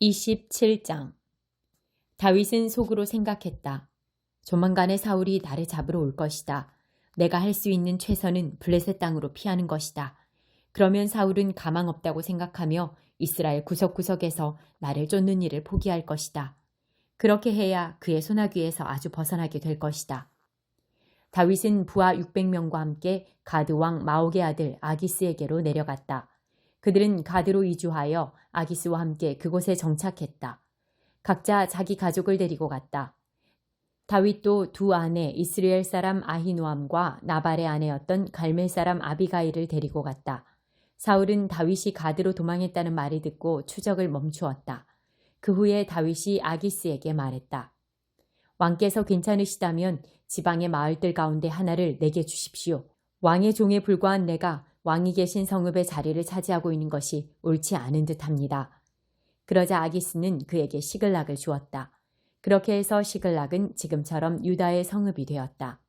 27장. 다윗은 속으로 생각했다. 조만간에 사울이 나를 잡으러 올 것이다. 내가 할 수 있는 최선은 블레셋 땅으로 피하는 것이다. 그러면 사울은 가망 없다고 생각하며 이스라엘 구석구석에서 나를 쫓는 일을 포기할 것이다. 그렇게 해야 그의 소나귀에서 아주 벗어나게 될 것이다. 다윗은 부하 600명과 함께 가드 왕 마옥의 아들 아기스에게로 내려갔다. 그들은 가드로 이주하여 아기스와 함께 그곳에 정착했다. 각자 자기 가족을 데리고 갔다. 다윗도 두 아내 이스라엘 사람 아히노암과 나발의 아내였던 갈멜 사람 아비가일을 데리고 갔다. 사울은 다윗이 가드로 도망했다는 말을 듣고 추적을 멈추었다. 그 후에 다윗이 아기스에게 말했다. 왕께서 괜찮으시다면 지방의 마을들 가운데 하나를 내게 주십시오. 왕의 종에 불과한 내가 왕이 계신 성읍의 자리를 차지하고 있는 것이 옳지 않은 듯합니다. 그러자 아기스는 그에게 시글락을 주었다. 그렇게 해서 시글락은 지금처럼 유다의 성읍이 되었다.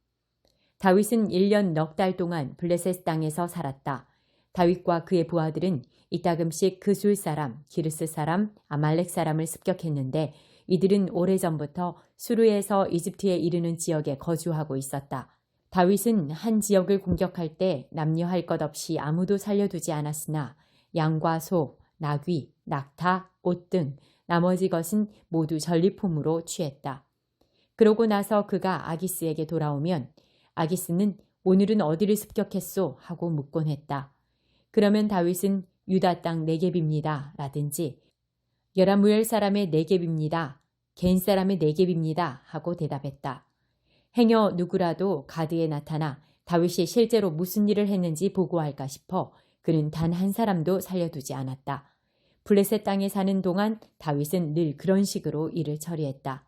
다윗은 1년 넉 달 동안 블레셋 땅에서 살았다. 다윗과 그의 부하들은 이따금씩 그술 사람, 기르스 사람, 아말렉 사람을 습격했는데 이들은 오래전부터 수르에서 이집트에 이르는 지역에 거주하고 있었다. 다윗은 한 지역을 공격할 때 남녀할 것 없이 아무도 살려두지 않았으나 양과 소, 나귀, 낙타, 옷 등 나머지 것은 모두 전리품으로 취했다. 그러고 나서 그가 아기스에게 돌아오면 아기스는 오늘은 어디를 습격했소? 하고 묻곤 했다. 그러면 다윗은 유다 땅 네겝입니다. 라든지 여라무엘 사람의 네겝입니다. 겐 사람의 네겝입니다. 하고 대답했다. 행여 누구라도 가드에 나타나 다윗이 실제로 무슨 일을 했는지 보고할까 싶어 그는 단 한 사람도 살려두지 않았다. 블레셋 땅에 사는 동안 다윗은 늘 그런 식으로 일을 처리했다.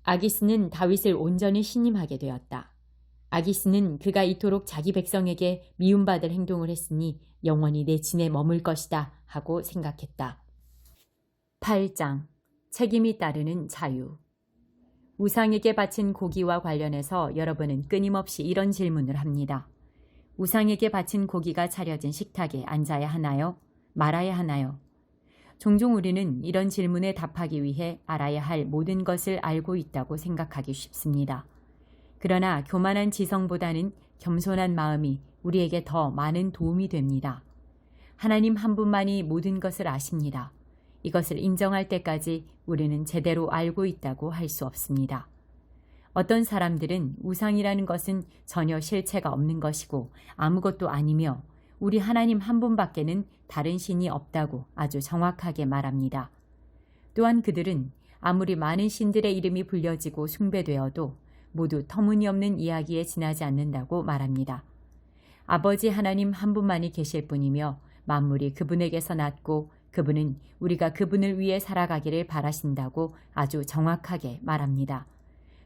아기스는 다윗을 온전히 신임하게 되었다. 아기스는 그가 이토록 자기 백성에게 미움받을 행동을 했으니 영원히 내 진에 머물 것이다 하고 생각했다. 8장. 책임이 따르는 자유. 우상에게 바친 고기와 관련해서 여러분은 끊임없이 이런 질문을 합니다. 우상에게 바친 고기가 차려진 식탁에 앉아야 하나요? 말아야 하나요? 종종 우리는 이런 질문에 답하기 위해 알아야 할 모든 것을 알고 있다고 생각하기 쉽습니다. 그러나 교만한 지성보다는 겸손한 마음이 우리에게 더 많은 도움이 됩니다. 하나님 한 분만이 모든 것을 아십니다. 이것을 인정할 때까지 우리는 제대로 알고 있다고 할 수 없습니다. 어떤 사람들은 우상이라는 것은 전혀 실체가 없는 것이고 아무것도 아니며 우리 하나님 한 분밖에는 다른 신이 없다고 아주 정확하게 말합니다. 또한 그들은 아무리 많은 신들의 이름이 불려지고 숭배되어도 모두 터무니없는 이야기에 지나지 않는다고 말합니다. 아버지 하나님 한 분만이 계실 뿐이며 만물이 그분에게서 났고 그분은 우리가 그분을 위해 살아가기를 바라신다고 아주 정확하게 말합니다.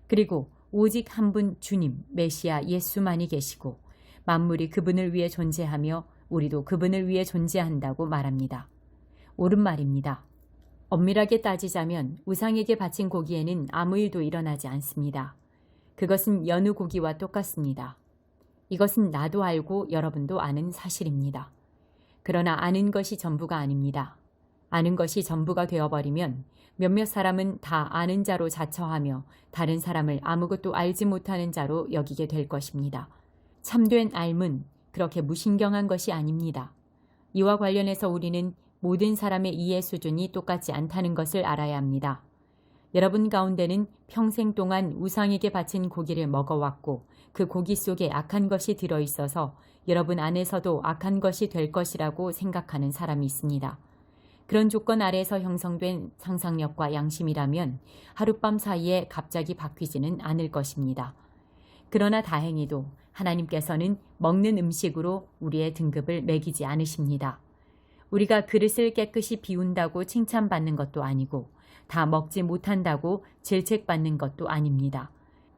그리고 오직 한 분 주님, 메시아 예수만이 계시고 만물이 그분을 위해 존재하며 우리도 그분을 위해 존재한다고 말합니다. 옳은 말입니다. 엄밀하게 따지자면 우상에게 바친 고기에는 아무 일도 일어나지 않습니다. 그것은 여느 고기와 똑같습니다. 이것은 나도 알고 여러분도 아는 사실입니다. 그러나 아는 것이 전부가 아닙니다. 아는 것이 전부가 되어버리면 몇몇 사람은 다 아는 자로 자처하며 다른 사람을 아무것도 알지 못하는 자로 여기게 될 것입니다. 참된 알문, 그렇게 무신경한 것이 아닙니다. 이와 관련해서 우리는 모든 사람의 이해 수준이 똑같지 않다는 것을 알아야 합니다. 여러분 가운데는 평생 동안 우상에게 바친 고기를 먹어왔고 그 고기 속에 악한 것이 들어있어서 여러분 안에서도 악한 것이 될 것이라고 생각하는 사람이 있습니다. 그런 조건 아래에서 형성된 상상력과 양심이라면 하룻밤 사이에 갑자기 바뀌지는 않을 것입니다. 그러나 다행히도 하나님께서는 먹는 음식으로 우리의 등급을 매기지 않으십니다. 우리가 그릇을 깨끗이 비운다고 칭찬받는 것도 아니고 다 먹지 못한다고 질책받는 것도 아닙니다.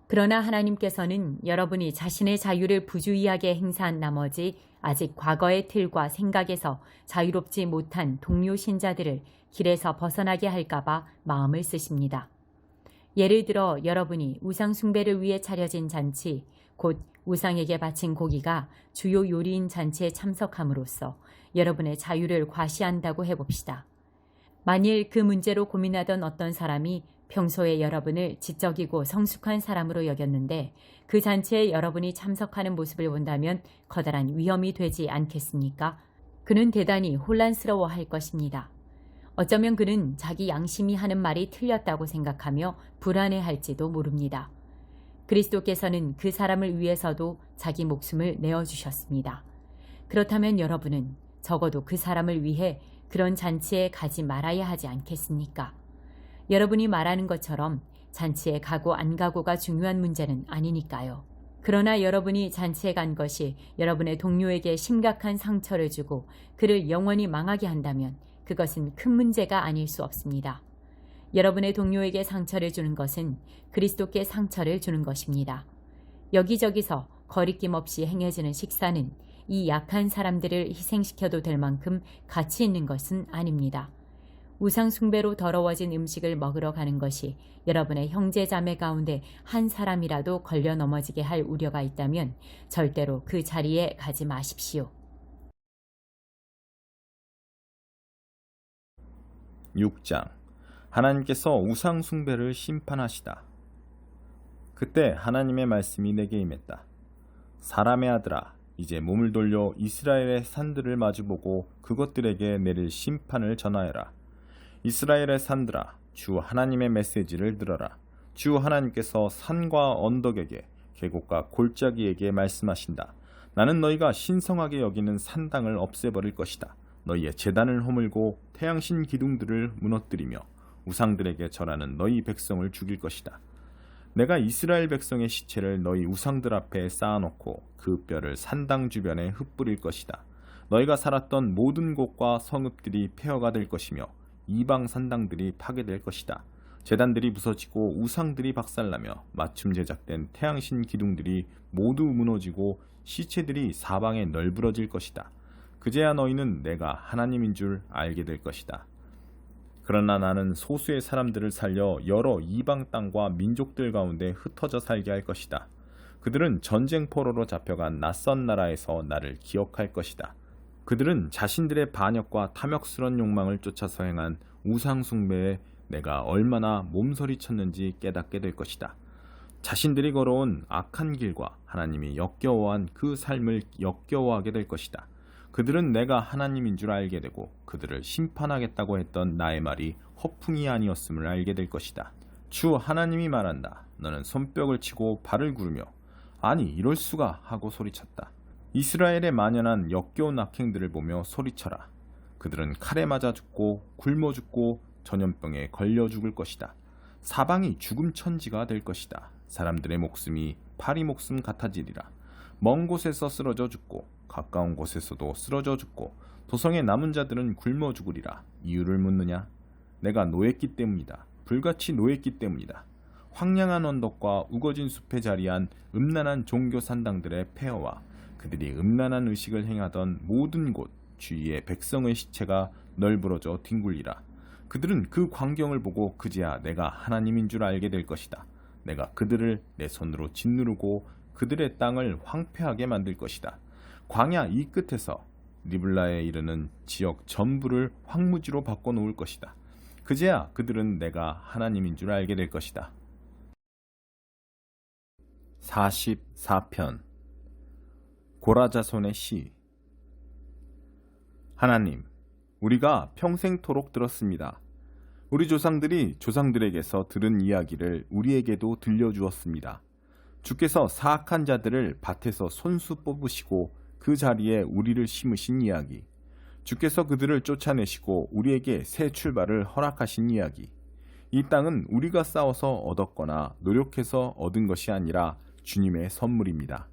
그러나 하나님께서는 여러분이 자신의 자유를 부주의하게 행사한 나머지 아직 과거의 틀과 생각에서 자유롭지 못한 동료 신자들을 길에서 벗어나게 할까봐 마음을 쓰십니다. 예를 들어 여러분이 우상 숭배를 위해 차려진 잔치, 곧 우상에게 바친 고기가 주요 요리인 잔치에 참석함으로써 여러분의 자유를 과시한다고 해봅시다. 만일 그 문제로 고민하던 어떤 사람이 평소에 여러분을 지적이고 성숙한 사람으로 여겼는데 그 잔치에 여러분이 참석하는 모습을 본다면 커다란 위험이 되지 않겠습니까? 그는 대단히 혼란스러워할 것입니다. 어쩌면 그는 자기 양심이 하는 말이 틀렸다고 생각하며 불안해할지도 모릅니다. 그리스도께서는 그 사람을 위해서도 자기 목숨을 내어주셨습니다. 그렇다면 여러분은 적어도 그 사람을 위해 그런 잔치에 가지 말아야 하지 않겠습니까? 여러분이 말하는 것처럼 잔치에 가고 안 가고가 중요한 문제는 아니니까요. 그러나 여러분이 잔치에 간 것이 여러분의 동료에게 심각한 상처를 주고 그를 영원히 망하게 한다면 그것은 큰 문제가 아닐 수 없습니다. 여러분의 동료에게 상처를 주는 것은 그리스도께 상처를 주는 것입니다. 여기저기서 거리낌 없이 행해지는 식사는 이 약한 사람들을 희생시켜도 될 만큼 가치 있는 것은 아닙니다. 우상 숭배로 더러워진 음식을 먹으러 가는 것이 여러분의 형제 자매 가운데 한 사람이라도 걸려 넘어지게 할 우려가 있다면 절대로 그 자리에 가지 마십시오. 6장. 하나님께서 우상 숭배를 심판하시다. 그때 하나님의 말씀이 내게 임했다. 사람의 아들아, 이제 몸을 돌려 이스라엘의 산들을 마주보고 그것들에게 내릴 심판을 전하여라. 이스라엘의 산들아, 주 하나님의 메시지를 들어라. 주 하나님께서 산과 언덕에게 계곡과 골짜기에게 말씀하신다. 나는 너희가 신성하게 여기는 산당을 없애버릴 것이다. 너희의 제단을 허물고 태양신 기둥들을 무너뜨리며 우상들에게 절하는 너희 백성을 죽일 것이다. 내가 이스라엘 백성의 시체를 너희 우상들 앞에 쌓아놓고 그 뼈를 산당 주변에 흩뿌릴 것이다. 너희가 살았던 모든 곳과 성읍들이 폐허가 될 것이며 이방 산당들이 파괴될 것이다. 제단들이 부서지고 우상들이 박살나며 맞춤 제작된 태양신 기둥들이 모두 무너지고 시체들이 사방에 널브러질 것이다. 그제야 너희는 내가 하나님인 줄 알게 될 것이다. 그러나 나는 소수의 사람들을 살려 여러 이방 땅과 민족들 가운데 흩어져 살게 할 것이다. 그들은 전쟁 포로로 잡혀간 낯선 나라에서 나를 기억할 것이다. 그들은 자신들의 반역과 탐욕스러운 욕망을 쫓아서 행한 우상 숭배에 내가 얼마나 몸서리쳤는지 깨닫게 될 것이다. 자신들이 걸어온 악한 길과 하나님이 역겨워한 그 삶을 역겨워하게 될 것이다. 그들은 내가 하나님인 줄 알게 되고 그들을 심판하겠다고 했던 나의 말이 허풍이 아니었음을 알게 될 것이다. 주 하나님이 말한다. 너는 손뼉을 치고 발을 구르며 아니 이럴 수가 하고 소리쳤다. 이스라엘의 만연한 역겨운 악행들을 보며 소리쳐라. 그들은 칼에 맞아 죽고 굶어 죽고 전염병에 걸려 죽을 것이다. 사방이 죽음 천지가 될 것이다. 사람들의 목숨이 파리 목숨 같아지리라. 먼 곳에서 쓰러져 죽고 가까운 곳에서도 쓰러져 죽고 도성의 남은 자들은 굶어 죽으리라. 이유를 묻느냐? 내가 노했기 때문이다. 불같이 노했기 때문이다. 황량한 언덕과 우거진 숲에 자리한 음란한 종교 산당들의 폐허와 그들이 음란한 의식을 행하던 모든 곳 주위의 백성의 시체가 널브러져 뒹굴리라. 그들은 그 광경을 보고 그제야 내가 하나님인 줄 알게 될 것이다. 내가 그들을 내 손으로 짓누르고 그들의 땅을 황폐하게 만들 것이다. 광야 이 끝에서 리블라에 이르는 지역 전부를 황무지로 바꿔놓을 것이다. 그제야 그들은 내가 하나님인 줄 알게 될 것이다. 44편 고라자손의 시. 하나님, 우리가 평생토록 들었습니다. 우리 조상들이 조상들에게서 들은 이야기를 우리에게도 들려주었습니다. 주께서 사악한 자들을 밭에서 손수 뽑으시고 그 자리에 우리를 심으신 이야기, 주께서 그들을 쫓아내시고 우리에게 새 출발을 허락하신 이야기. 이 땅은 우리가 싸워서 얻었거나 노력해서 얻은 것이 아니라 주님의 선물입니다.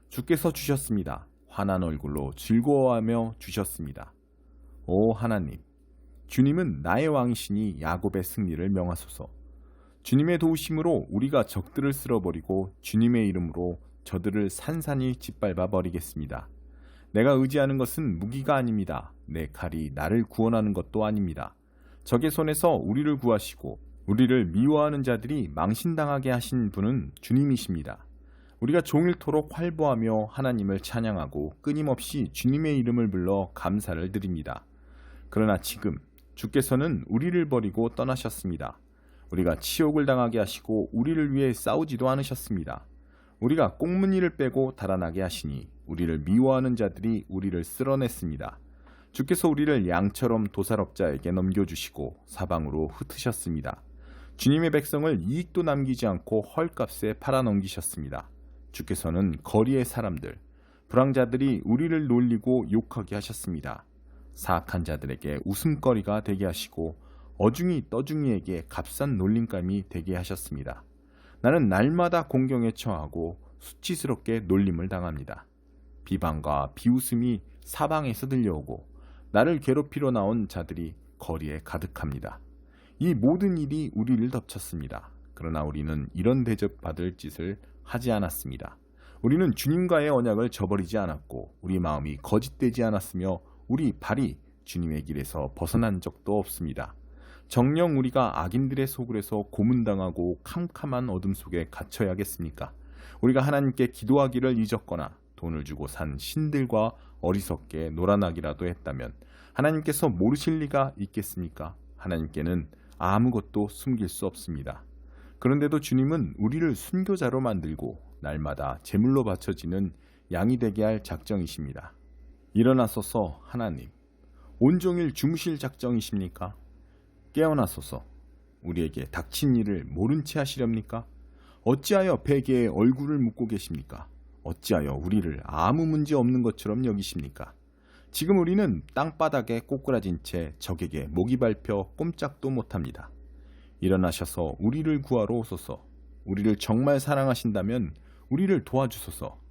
주께서 주셨습니다. 환한 얼굴로 즐거워하며 주셨습니다. 오 하나님, 주님은 나의 왕이시니 야곱의 승리를 명하소서. 주님의 도우심으로 우리가 적들을 쓸어버리고 주님의 이름으로 저들을 산산이 짓밟아 버리겠습니다. 내가 의지하는 것은 무기가 아닙니다. 내 칼이 나를 구원하는 것도 아닙니다. 적의 손에서 우리를 구하시고 우리를 미워하는 자들이 망신당하게 하신 분은 주님이십니다. 우리가 종일토록 활보하며 하나님을 찬양하고 끊임없이 주님의 이름을 불러 감사를 드립니다. 그러나 지금 주께서는 우리를 버리고 떠나셨습니다. 우리가 치욕을 당하게 하시고 우리를 위해 싸우지도 않으셨습니다. 우리가 꽁무니를 빼고 달아나게 하시니 우리를 미워하는 자들이 우리를 쓸어냈습니다. 주께서 우리를 양처럼 도살업자에게 넘겨주시고 사방으로 흩으셨습니다. 주님의 백성을 이익도 남기지 않고 헐값에 팔아넘기셨습니다. 주께서는 거리의 사람들, 불황자들이 우리를 놀리고 욕하게 하셨습니다. 사악한 자들에게 웃음거리가 되게 하시고 어중이 떠중이에게 값싼 놀림감이 되게 하셨습니다. 나는 날마다 공경에 처하고 수치스럽게 놀림을 당합니다. 비방과 비웃음이 사방에서 들려오고 나를 괴롭히러 나온 자들이 거리에 가득합니다. 이 모든 일이 우리를 덮쳤습니다. 그러나 우리는 이런 대접받을 짓을 하지 않았습니다. 우리는 주님과의 언약을 저버리지 않았고 우리 마음이 거짓되지 않았으며 우리 발이 주님의 길에서 벗어난 적도 없습니다. 정녕 우리가 악인들의 소굴에서 고문당하고 캄캄한 어둠 속에 갇혀야겠습니까? 우리가 하나님께 기도하기를 잊었거나 돈을 주고 산 신들과 어리석게 놀아나기라도 했다면 하나님께서 모르실 리가 있겠습니까? 하나님께는 아무것도 숨길 수 없습니다. 그런데도 주님은 우리를 순교자로 만들고 날마다 제물로 바쳐지는 양이 되게 할 작정이십니다. 일어나소서 하나님, 온종일 주무실 작정이십니까? 깨어나소서 우리에게 닥친 일을 모른 채 하시렵니까? 어찌하여 베개에 얼굴을 묻고 계십니까? 어찌하여 우리를 아무 문제 없는 것처럼 여기십니까? 지금 우리는 땅바닥에 꼬꾸라진 채 적에게 목이 밟혀 꼼짝도 못합니다. 일어나셔서 우리를 구하러 오소서. 우리를 정말 사랑하신다면 우리를 도와주소서.